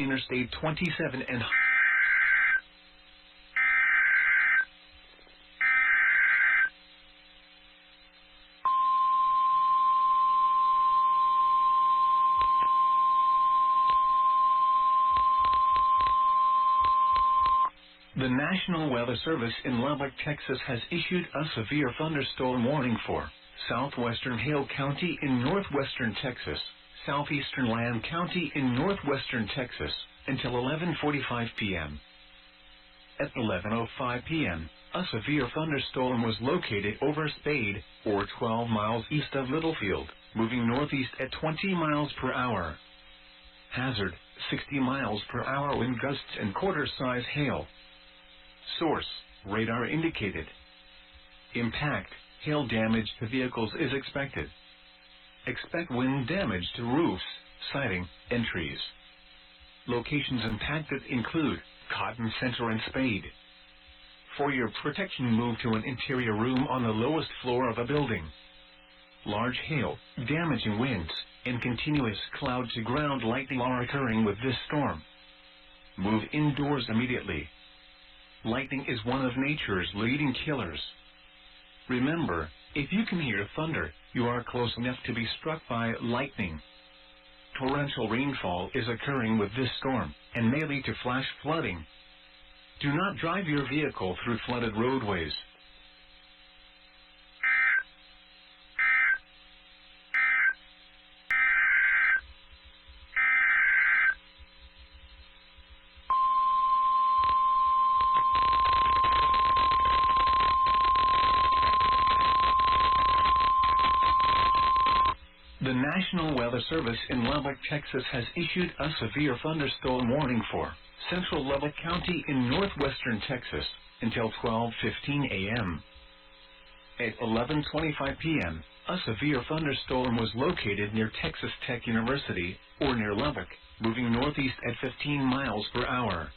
Interstate 27 and The National Weather Service in Lubbock, Texas has issued a severe thunderstorm warning for southwestern Hale County in northwestern Texas, southeastern Lamb County in northwestern Texas, until 11:45 p.m. At 11:05 p.m., a severe thunderstorm was located over Spade, or 12 miles east of Littlefield, moving northeast at 20 miles per hour. Hazard, 60 miles per hour wind gusts and quarter-size hail. Source, radar indicated. Impact, hail damage to vehicles is expected. Expect wind damage to roofs, siding, and trees. Locations impacted include Cotton Center and Spade. For your protection, move to an interior room on the lowest floor of a building. Large hail, damaging winds, and continuous cloud-to-ground lightning are occurring with this storm. Move indoors immediately. Lightning is one of nature's leading killers. Remember, if you can hear thunder, you are close enough to be struck by lightning. Torrential rainfall is occurring with this storm, and may lead to flash flooding. Do not drive your vehicle through flooded roadways. The National Weather Service in Lubbock, Texas has issued a severe thunderstorm warning for central Lubbock County in northwestern Texas until 12:15 a.m. At 11:25 p.m., a severe thunderstorm was located near Texas Tech University, or near Lubbock, moving northeast at 15 miles per hour.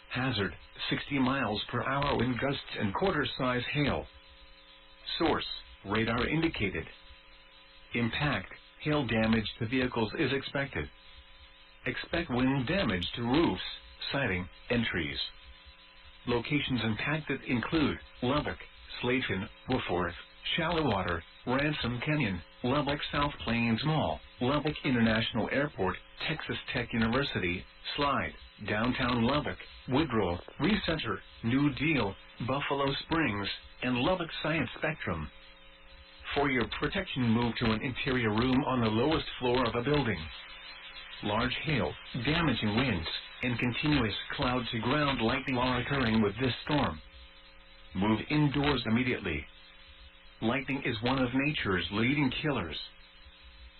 Hazard, 60 miles per hour wind gusts and quarter-size hail. Source, radar indicated. Impact, hail damage to vehicles is expected. Expect wind damage to roofs, siding, and trees. Locations impacted include Lubbock, Slayton, Woodforth, Shallowater, Ransom Canyon, Lubbock South Plains Mall, Lubbock International Airport, Texas Tech University, Slide, Downtown Lubbock, Woodrow, Recenter, New Deal, Buffalo Springs, and Lubbock Science Spectrum. For your protection, move to an interior room on the lowest floor of a building. Large hail, damaging winds, and continuous cloud-to-ground lightning are occurring with this storm. Move indoors immediately. Lightning is one of nature's leading killers.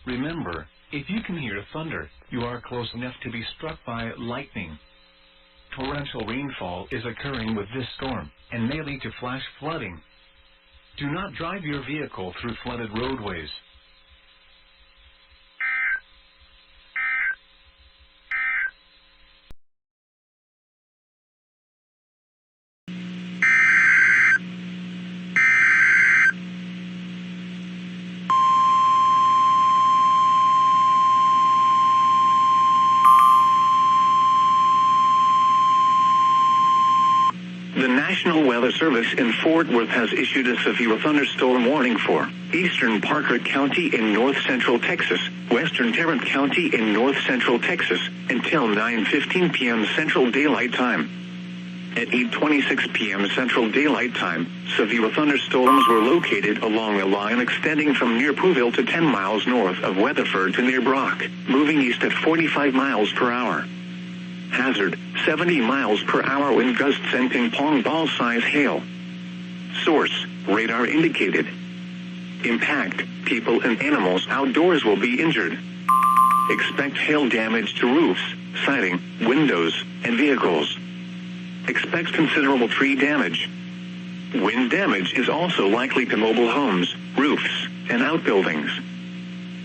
Remember, if you can hear thunder, you are close enough to be struck by lightning. Torrential rainfall is occurring with this storm, and may lead to flash flooding. Do not drive your vehicle through flooded roadways. The National Weather Service in Fort Worth has issued a severe thunderstorm warning for eastern Parker County in north-central Texas, western Tarrant County in north-central Texas, until 9:15 p.m. Central Daylight Time. At 8:26 p.m. Central Daylight Time, severe thunderstorms were located along a line extending from near Pooville to 10 miles north of Weatherford to near Brock, moving east at 45 miles per hour. Hazard, 70 miles per hour wind gusts and ping-pong ball-size hail. Source, radar indicated. Impact, people and animals outdoors will be injured. Expect hail damage to roofs, siding, windows, and vehicles. Expect considerable tree damage. Wind damage is also likely to mobile homes, roofs, and outbuildings.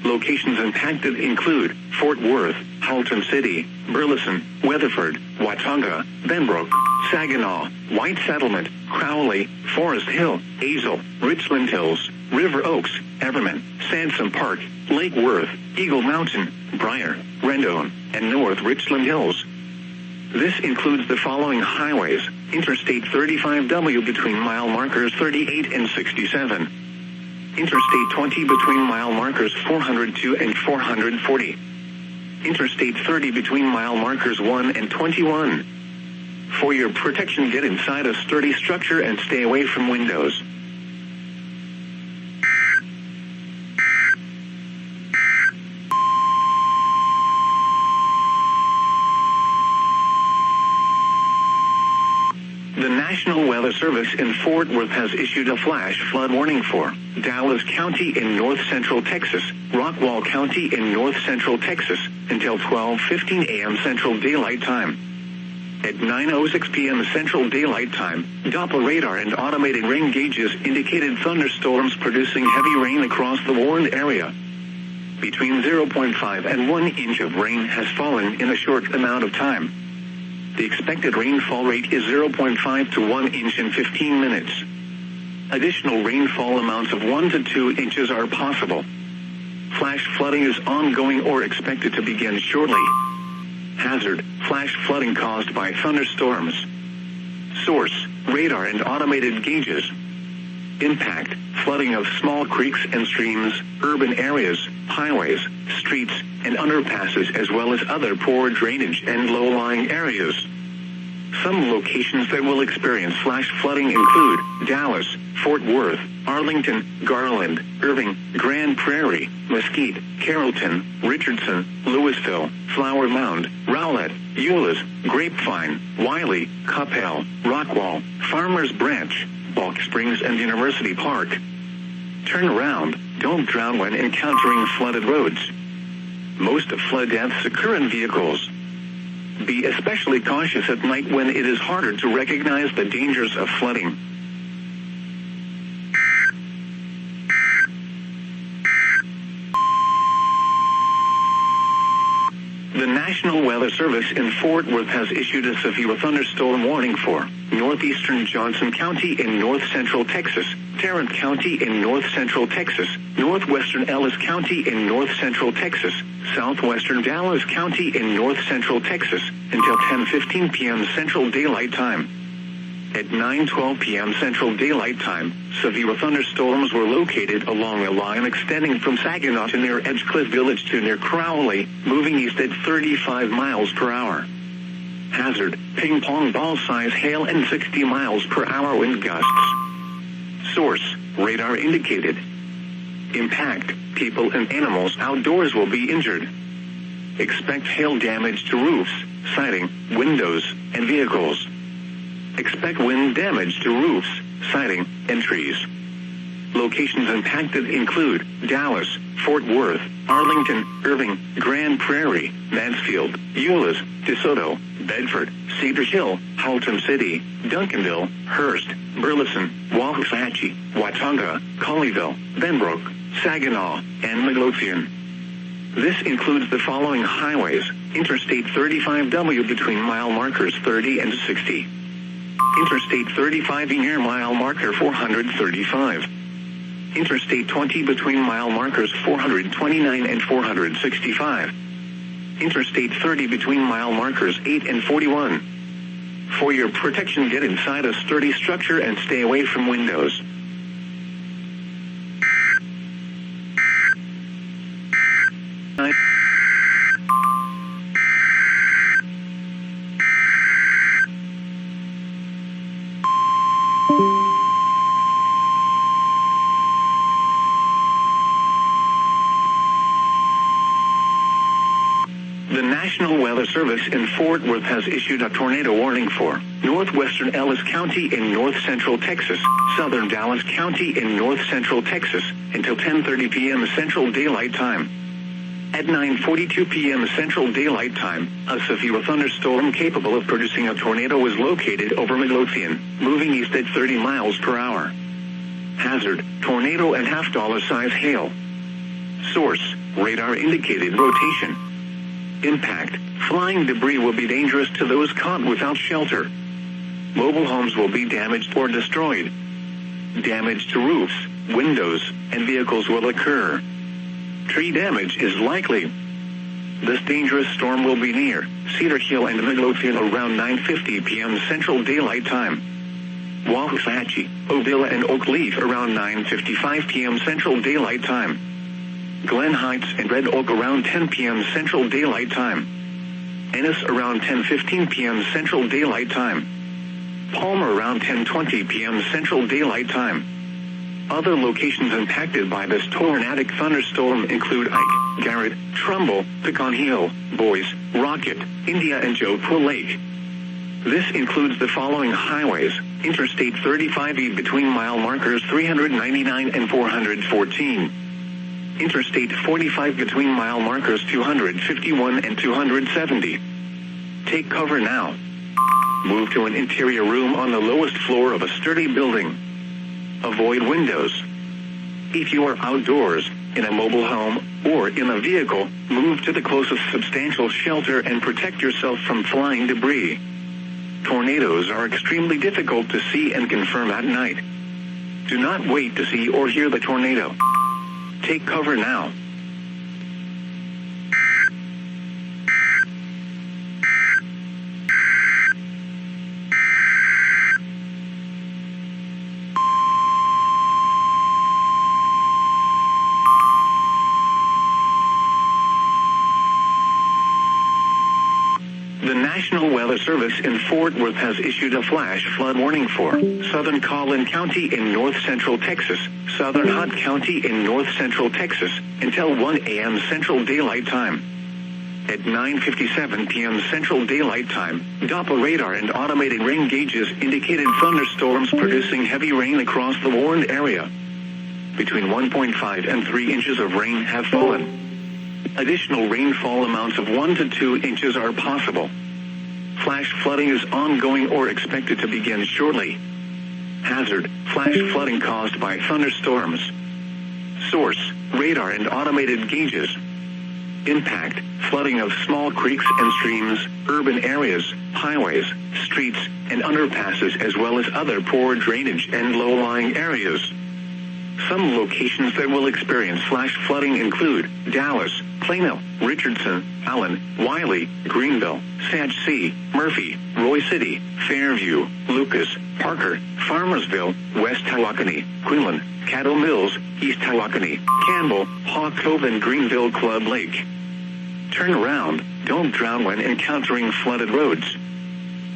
Locations impacted include Fort Worth, Halton City, Burleson, Weatherford, Watauga, Benbrook, Saginaw, White Settlement, Crowley, Forest Hill, Azle, Richland Hills, River Oaks, Everman, Sansom Park, Lake Worth, Eagle Mountain, Briar, Rendon, and North Richland Hills. This includes the following highways: Interstate 35W between mile markers 38 and 67. Interstate 20 between mile markers 402 and 440. Interstate 30 between mile markers 1 and 21. For your protection, get inside a sturdy structure and stay away from windows. The National Weather Service in Fort Worth has issued a flash flood warning for Dallas County in north central Texas, Rockwall County in north central Texas, until 12:15 a.m. Central Daylight Time. At 9:06 p.m. Central Daylight Time, Doppler radar and automated rain gauges indicated thunderstorms producing heavy rain across the warned area. Between 0.5 and 1 inch of rain has fallen in a short amount of time. The expected rainfall rate is 0.5 to 1 inch in 15 minutes. Additional rainfall amounts of 1 to 2 inches are possible. Flash flooding is ongoing or expected to begin shortly. Hazard: flash flooding caused by thunderstorms. Source: radar and automated gauges. Impact: flooding of small creeks and streams, urban areas, highways, streets, and underpasses, as well as other poor drainage and low-lying areas. Some locations that will experience flash flooding include Dallas, Fort Worth, Arlington, Garland, Irving, Grand Prairie, Mesquite, Carrollton, Richardson, Louisville, Flower Mound, Rowlett, Euless, Grapevine, Wiley, Coppell, Rockwall, Farmers Branch, Balk Springs, and University Park. Turn around. Don't drown when encountering flooded roads. Most flood deaths occur in vehicles. Be especially cautious at night when it is harder to recognize the dangers of flooding. The National Weather Service in Fort Worth has issued a severe thunderstorm warning for northeastern Johnson County in north central Texas, Tarrant County in north central Texas, northwestern Ellis County in north central Texas, southwestern Dallas County in north central Texas, until 10:15 p.m. Central Daylight Time. At 9:12 p.m. Central Daylight Time, severe thunderstorms were located along a line extending from Saginaw to near Edgecliff Village to near Crowley, moving east at 35 miles per hour. Hazard: ping pong ball size hail and 60 miles per hour wind gusts. Source: radar indicated. Impact: people and animals outdoors will be injured. Expect hail damage to roofs, siding, windows, and vehicles. Expect wind damage to roofs, siding, and trees. Locations impacted include Dallas, Fort Worth, Arlington, Irving, Grand Prairie, Mansfield, Euless, DeSoto, Bedford, Cedar Hill, Haltom City, Duncanville, Hearst, Burleson, Waxahachie, Watauga, Colleyville, Benbrook, Saginaw, and Midlothian. This includes the following highways: Interstate 35W between mile markers 30 and 60. Interstate 35 near mile marker 435. Interstate 20 between mile markers 429 and 465. Interstate 30 between mile markers 8 and 41. For your protection, get inside a sturdy structure and stay away from windows. The National Weather Service in Fort Worth has issued a tornado warning for northwestern Ellis County in north central Texas, southern Dallas County in north central Texas, until 10:30 p.m. Central Daylight Time. At 9:42 p.m. Central Daylight Time, a severe thunderstorm capable of producing a tornado was located over Midlothian, moving east at 30 miles per hour. Hazard: tornado and half-dollar size hail. Source: radar indicated rotation. Impact: flying debris will be dangerous to those caught without shelter. Mobile homes will be damaged or destroyed. Damage to roofs, windows, and vehicles will occur. Tree damage is likely. This dangerous storm will be near Cedar Hill and Midlothian around 9:50 p.m. Central Daylight Time. Waxahachie, Ovilla, and Oak Leaf around 9:55 p.m. Central Daylight Time. Glen Heights and Red Oak around 10 p.m. Central Daylight Time. Ennis around 10:15 p.m. Central Daylight Time. Palmer around 10:20 p.m. Central Daylight Time. Other locations impacted by this tornadic thunderstorm include Ike, Garrett, Trumbull, Pecan Hill, Boise, Rocket, India, and Jodhpur Lake. This includes the following highways: Interstate 35E between mile markers 399 and 414. Interstate 45 between mile markers 251 and 270. Take cover now. Move to an interior room on the lowest floor of a sturdy building. Avoid windows. If you are outdoors, in a mobile home, or in a vehicle, move to the closest substantial shelter and protect yourself from flying debris. Tornadoes are extremely difficult to see and confirm at night. Do not wait to see or hear the tornado. Take cover now. The National Weather Service in Fort Worth has issued a flash flood warning for southern Collin County in north-central Texas, southern Hunt County in north-central Texas, until 1 a.m. Central Daylight Time. At 9:57 p.m. Central Daylight Time, Doppler radar and automated rain gauges indicated thunderstorms producing heavy rain across the warned area. Between 1.5 and 3 inches of rain have fallen. Additional rainfall amounts of 1 to 2 inches are possible. Flash flooding is ongoing or expected to begin shortly. Hazard: flash flooding caused by thunderstorms. Source: radar and automated gauges. Impact: flooding of small creeks and streams, urban areas, highways, streets, and underpasses, as well as other poor drainage and low-lying areas. Some locations that will experience flash flooding include Dallas, Plano, Richardson, Allen, Wiley, Greenville, Sage City, Murphy, Roy City, Fairview, Lucas, Parker, Farmersville, West Tawakoni, Quinlan, Caddo Mills, East Tawakoni, Campbell, Hawk Cove, and Greenville Club Lake. Turn around. Don't drown when encountering flooded roads.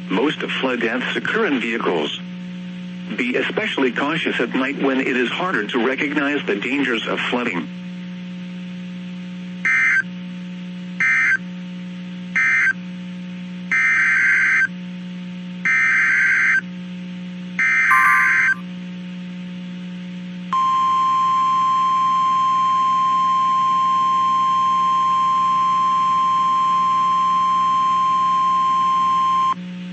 Most of flood deaths occur in vehicles. Be especially cautious at night when it is harder to recognize the dangers of flooding.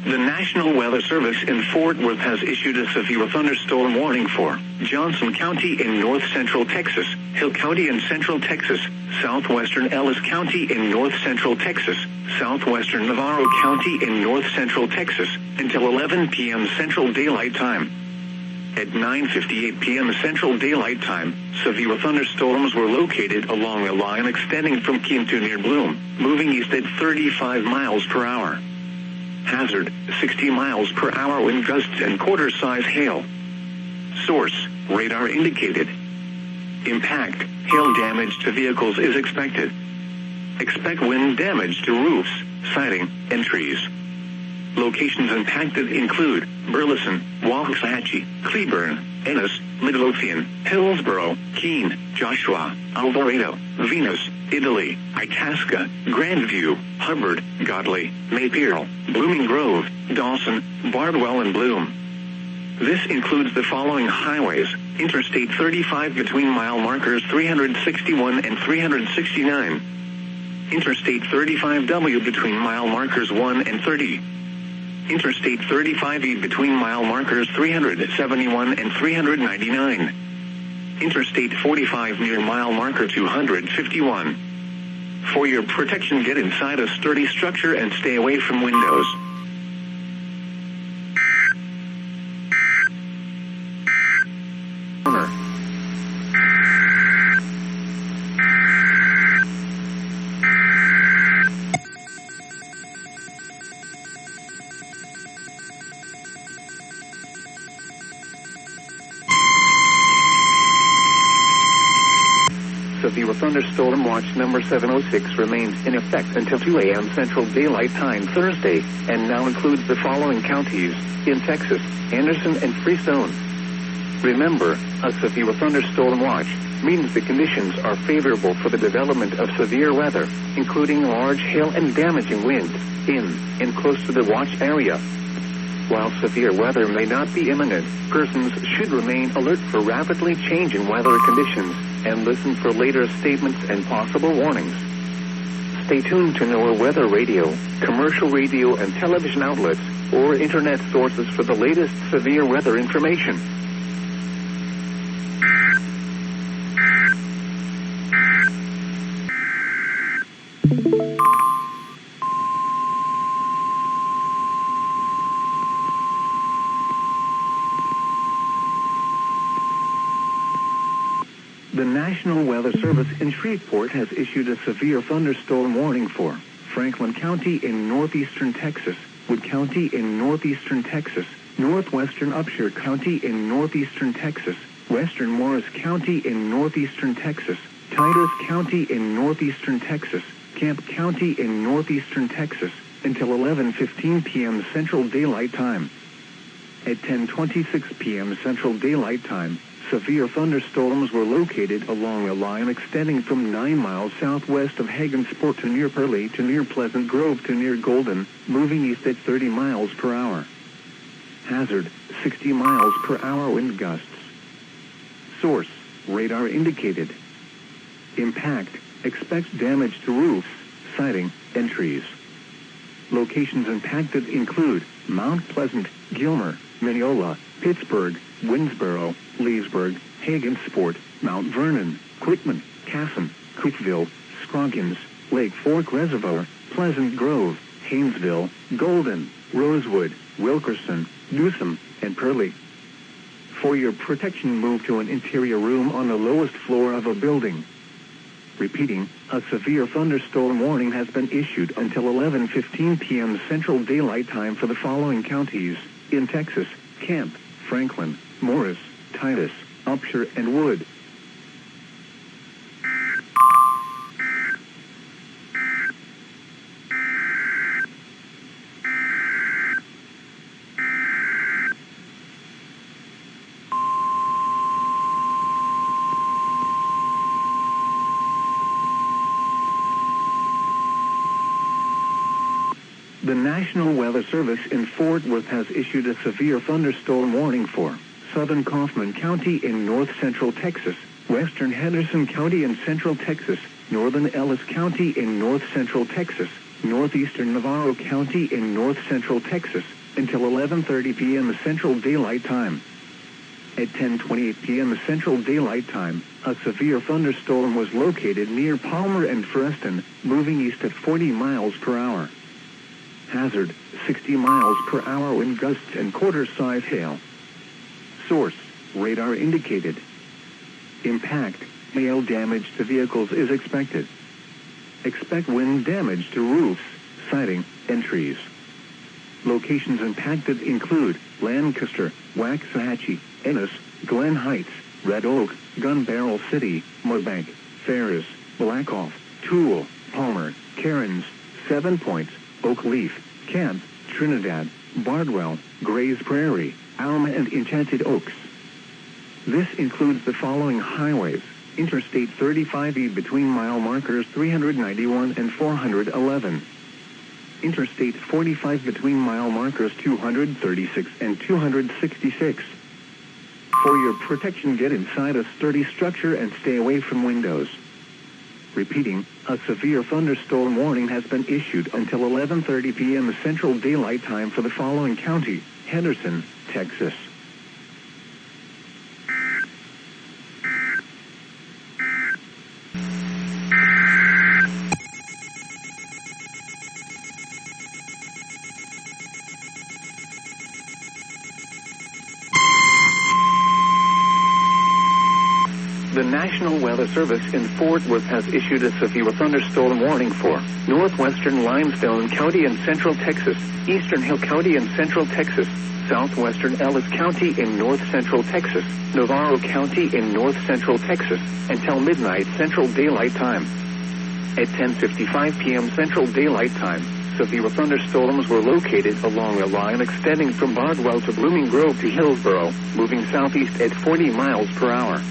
The National Weather Service in Fort Worth has issued a severe thunderstorm warning for Johnson County in north-central Texas, Hill County in central Texas, southwestern Ellis County in north-central Texas, southwestern Navarro County in north-central Texas, until 11 p.m. Central Daylight Time. At 9:58 p.m. Central Daylight Time, severe thunderstorms were located along a line extending from Keene to near Bloom, moving east at 35 miles per hour. Hazard: 60 miles per hour wind gusts and quarter-size hail. Source: radar indicated. Impact: hail damage to vehicles is expected. Expect wind damage to roofs, siding, and trees. Locations impacted include Burleson, Waxahachie, Cleburne, Ennis, Midlothian, Hillsboro, Keene, Joshua, Alvarado, Venus, Italy, Itasca, Grandview, Hubbard, Godley, Maypierre, Blooming Grove, Dawson, Bardwell, and Bloom. This includes the following highways: Interstate 35 between mile markers 361 and 369. Interstate 35W between mile markers 1 and 30. Interstate 35E between mile markers 371 and 399. Interstate 45 near mile marker 251. For your protection, get inside a sturdy structure and stay away from windows. thunderstorm watch number 706 remains in effect until 2 a.m. Central Daylight Time Thursday, and now includes the following counties in Texas: Anderson and Freestone. Remember, a severe thunderstorm watch means the conditions are favorable for the development of severe weather, including large hail and damaging winds, in and close to the watch area. While severe weather may not be imminent, persons should remain alert for rapidly changing weather conditions and listen for later statements and possible warnings. Stay tuned to NOAA weather radio, commercial radio and television outlets, or internet sources for the latest severe weather information. The National Weather Service in Shreveport has issued a severe thunderstorm warning for Franklin County in northeastern Texas, Wood County in northeastern Texas, northwestern Upshur County in northeastern Texas, western Morris County in northeastern Texas, Titus County in northeastern Texas, Camp County in northeastern Texas, until 11:15 p.m. Central Daylight Time. At 10:26 p.m. Central Daylight Time, severe thunderstorms were located along a line extending from 9 miles southwest of Hagensport to near Pearly to near Pleasant Grove to near Golden, moving east at 30 miles per hour. Hazard, 60 miles per hour wind gusts. Source, radar indicated. Impact, expect damage to roofs, siding, and trees. Locations impacted include Mount Pleasant, Gilmer, Mineola, Pittsburgh, Winsboro, Leesburg, Hagensport, Mount Vernon, Quitman, Casson, Cookeville, Scroggins, Lake Fork Reservoir, Pleasant Grove, Haynesville, Golden, Rosewood, Wilkerson, Newsom, and Pearly. For your protection, move to an interior room on the lowest floor of a building. Repeating, a severe thunderstorm warning has been issued until 11:15 p.m. Central Daylight Time for the following counties in Texas: Camp, Franklin, Morris, Titus, Upshur, and Wood. The National Weather Service in Fort Worth has issued a severe thunderstorm warning for southern Kaufman County in north-central Texas, western Henderson County in central Texas, northern Ellis County in north-central Texas, northeastern Navarro County in north-central Texas, until 11:30 p.m. Central Daylight Time. At 10:28 p.m. Central Daylight Time, a severe thunderstorm was located near Palmer and Freston, moving east at 40 miles per hour. Hazard, 60 miles per hour wind gusts and quarter-size hail. Source, radar indicated. Impact, hail damage to vehicles is expected. Expect wind damage to roofs, siding, and trees. Locations impacted include Lancaster, Waxahachie, Ennis, Glen Heights, Red Oak, Gun Barrel City, Mudbank, Ferris, Blackhawk, Toole, Palmer, Cairns, 7 Points, Oak Leaf, Camp, Trinidad, Bardwell, Grays Prairie, Alma, and Enchanted Oaks. This includes the following highways: Interstate 35E between mile markers 391 and 411. Interstate 45 between mile markers 236 and 266. For your protection, get inside a sturdy structure and stay away from windows. Repeating, a severe thunderstorm warning has been issued until 11:30 p.m. Central Daylight Time for the following county: Henderson, Texas. The National Weather Service in Fort Worth has issued a severe thunderstorm warning for northwestern Limestone County in central Texas, eastern Hill County in central Texas, southwestern Ellis County in north-central Texas, Navarro County in north-central Texas, until midnight Central Daylight Time. At 10:55 p.m. Central Daylight Time, severe thunderstorms were located along a line extending from Bardwell to Blooming Grove to Hillsboro, moving southeast at 40 miles per hour.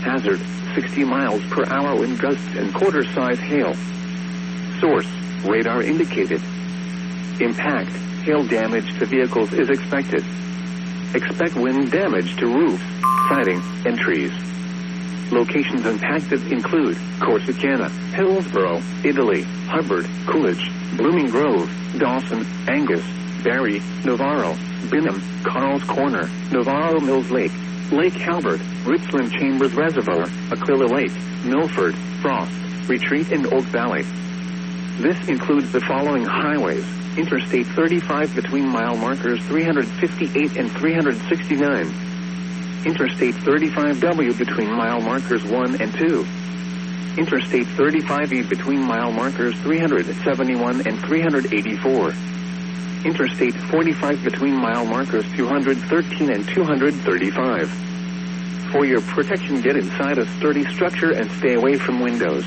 Hazard, 60 miles per hour wind gusts and quarter-size hail. Source, radar indicated. Impact, hail damage to vehicles is expected. Expect wind damage to roofs, siding, and trees. Locations impacted include Corsicana, Hillsboro, Italy, Hubbard, Coolidge, Blooming Grove, Dawson, Angus, Barry, Navarro, Bingham, Carl's Corner, Navarro Mills Lake, Lake Halbert, Richland Chambers Reservoir, Aquila Lake, Milford, Frost, Retreat, and Oak Valley. This includes the following highways: Interstate 35 between mile markers 358 and 369. Interstate 35W between mile markers 1 and 2. Interstate 35E between mile markers 371 and 384. Interstate 45 between mile markers 213 and 235. For your protection, get inside a sturdy structure and stay away from windows.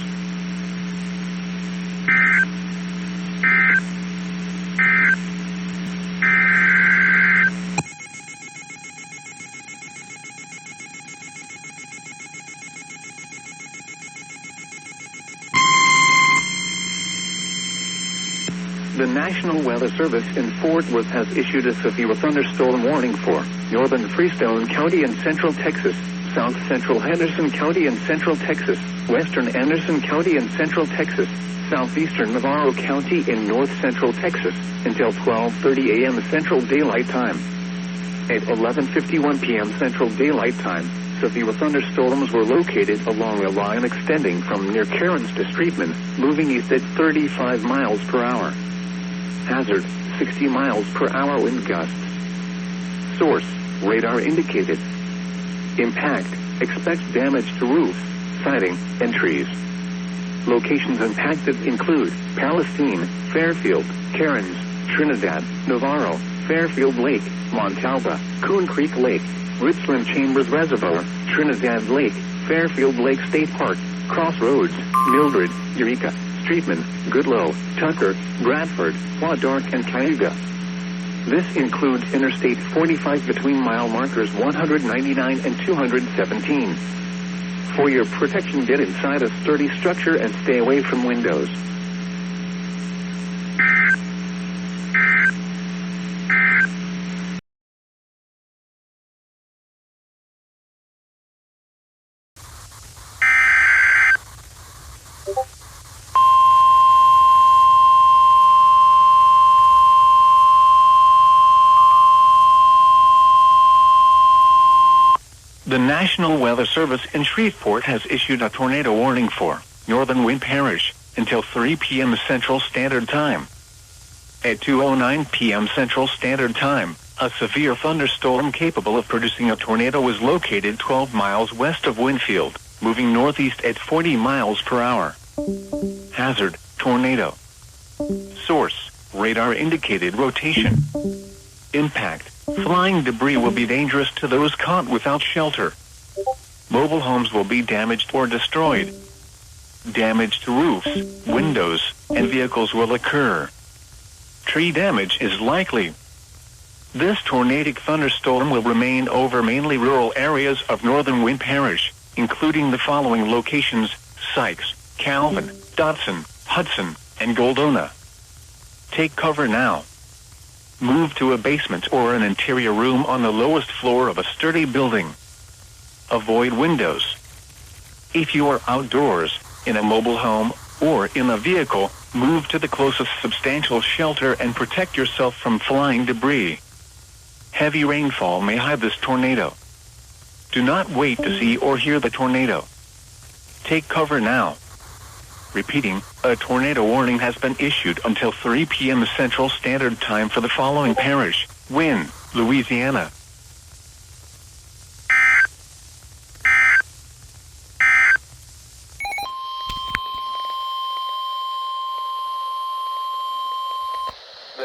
The National Weather Service in Fort Worth has issued a severe thunderstorm warning for northern Freestone County in central Texas, south central Henderson County in central Texas, western Anderson County in central Texas, southeastern Navarro County in north central Texas, until 12:30 a.m. Central Daylight Time. At 11:51 p.m. Central Daylight Time, severe thunderstorms were located along a line extending from near Cairns to Streetman, moving east at 35 miles per hour. Hazard, 60 miles per hour wind gusts. Source, radar indicated. Impact, expect damage to roofs, siding, and trees. Locations impacted include Palestine, Fairfield, Cairns, Trinidad, Navarro, Fairfield Lake, Montalba, Coon Creek Lake, Richland Chambers Reservoir, Trinidad Lake, Fairfield Lake State Park, Crossroads, Mildred, Eureka, Streetman, Goodloe, Tucker, Bradford, Wadork, and Cayuga. This includes Interstate 45 between mile markers 199 and 217. For your protection, get inside a sturdy structure and stay away from windows. The National Weather Service in Shreveport has issued a tornado warning for northern Wind Parish until 3 p.m. Central Standard Time. At 2:09 p.m. Central Standard Time, a severe thunderstorm capable of producing a tornado was located 12 miles west of Winfield, moving northeast at 40 miles per hour. Hazard, tornado. Source, radar indicated rotation. Impact, flying debris will be dangerous to those caught without shelter. Mobile homes will be damaged or destroyed. Damage to roofs, windows, and vehicles will occur. Tree damage is likely. This tornadic thunderstorm will remain over mainly rural areas of northern Wind Parish, including the following locations: Sykes, Calvin, Dotson, Hudson, and Goldona. Take cover now. Move to a basement or an interior room on the lowest floor of a sturdy building. Avoid windows. If you are outdoors, in a mobile home, or in a vehicle, move to the closest substantial shelter and protect yourself from flying debris. Heavy rainfall may hide this tornado. Do not wait to see or hear the tornado. Take cover now. Repeating, a tornado warning has been issued until 3 p.m. Central Standard Time for the following parish: Wynne, Louisiana.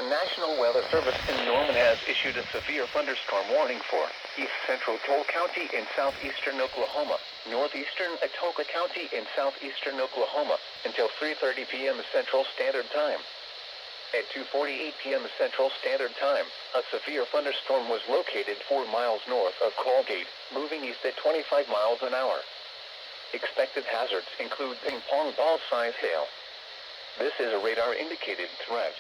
The National Weather Service in Norman has issued a severe thunderstorm warning for east central Cole County in southeastern Oklahoma, northeastern Atoka County in southeastern Oklahoma until 3:30 p.m. Central Standard Time. At 2:48 p.m. Central Standard Time, a severe thunderstorm was located 4 miles north of Colgate, moving east at 25 miles an hour. Expected hazards include ping-pong ball-size hail. This is a radar-indicated threat.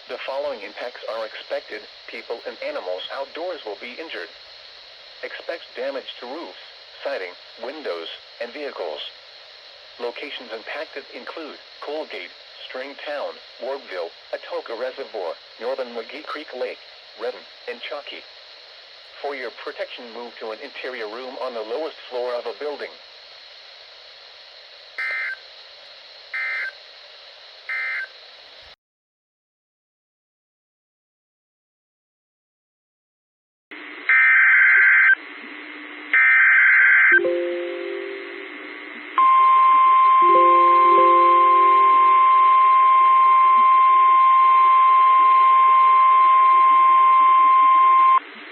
The following impacts are expected. People and animals outdoors will be injured. Expect damage to roofs, siding, windows, and vehicles. Locations impacted include Colgate, Stringtown, Wardville, Atoka Reservoir, Northern McGee Creek Lake, Redden, and Chalky. For your protection, move to an interior room on the lowest floor of a building.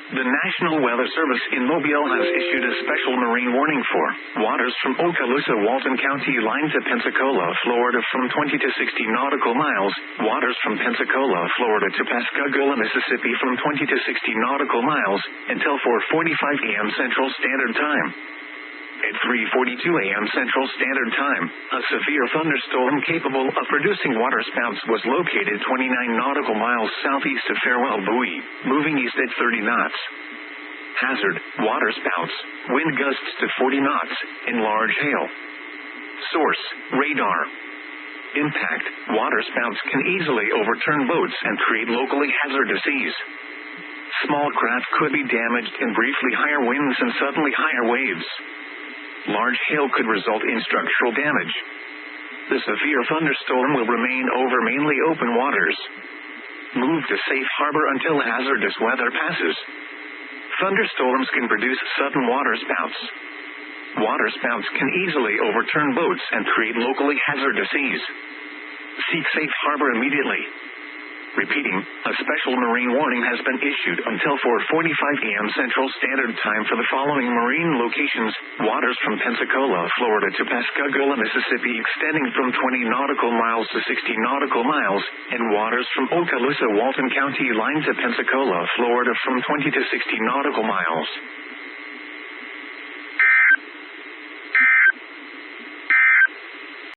The National Weather Service in Mobile has issued a special marine warning for waters from Okaloosa, Walton County line to Pensacola, Florida from 20 to 60 nautical miles, waters from Pensacola, Florida to Pascagoula, Mississippi from 20 to 60 nautical miles, until 4:45 a.m. Central Standard Time. At 3:42 a.m. Central Standard Time, a severe thunderstorm capable of producing waterspouts was located 29 nautical miles southeast of Farewell Buoy, moving east at 30 knots. Hazard, waterspouts, wind gusts to 40 knots, and large hail. Source, radar. Impact, waterspouts can easily overturn boats and create locally hazardous seas. Small craft could be damaged in briefly higher winds and suddenly higher waves. Large hail could result in structural damage. The severe thunderstorm will remain over mainly open waters. Move to safe harbor until hazardous weather passes. Thunderstorms can produce sudden waterspouts. Waterspouts can easily overturn boats and create locally hazardous seas. Seek safe harbor immediately. Repeating, a special marine warning has been issued until 4:45 a.m. Central Standard Time for the following marine locations: waters from Pensacola, Florida to Pascagoula, Mississippi extending from 20 nautical miles to 60 nautical miles, and waters from Okaloosa, Walton County line to Pensacola, Florida from 20 to 60 nautical miles.